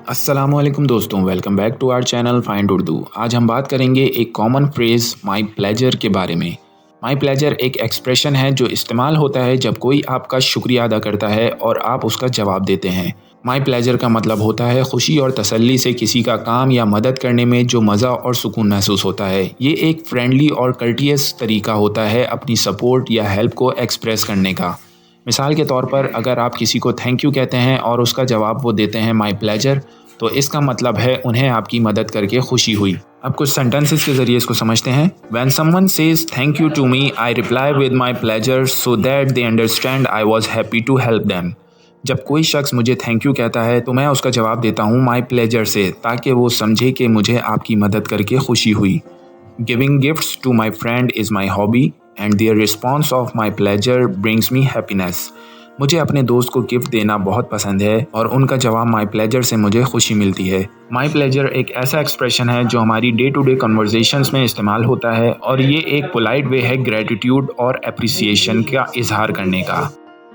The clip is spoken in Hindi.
अस्सलामुअलैकुम दोस्तों, welcome back to our channel find Urdu. आज हम बात करेंगे एक कॉमन फ्रेज़ माई प्लेजर के बारे में। माई प्लेजर एक एक्सप्रेशन है जो इस्तेमाल होता है जब कोई आपका शुक्रिया अदा करता है और आप उसका जवाब देते हैं। माई प्लेजर का मतलब होता है खुशी और तसल्ली से किसी का काम या मदद करने में जो मज़ा और सुकून महसूस होता है। ये एक फ्रेंडली और कर्टियस तरीका होता है अपनी सपोर्ट या हेल्प को एक्सप्रेस करने का। मिसाल के तौर पर अगर आप किसी को थैंक यू कहते हैं और उसका जवाब वो देते हैं माई प्लेजर, तो इसका मतलब है उन्हें आपकी मदद करके खुशी हुई। अब कुछ सेंटेंसेस के ज़रिए इसको समझते हैं। When someone says thank you to me, I reply with my pleasure so that they understand I was happy to help them. जब कोई शख्स मुझे थैंक यू कहता है तो मैं उसका जवाब देता हूँ माई प्लेजर से, ताकि वो समझे कि मुझे आपकी मदद करके खुशी हुई। Giving gifts to my friend is my hobby and their response of my pleasure brings me happiness. मुझे अपने दोस्त को गिफ्ट देना बहुत पसंद है और उनका जवाब माई प्लेजर से मुझे खुशी मिलती है। माई प्लेजर एक ऐसा एक्सप्रेशन है जो हमारी डे टू डे कन्वर्सेशंस में इस्तेमाल होता है और ये एक पोलाइट वे है ग्रेटिट्यूड और अप्रिसिएशन का इजहार करने का।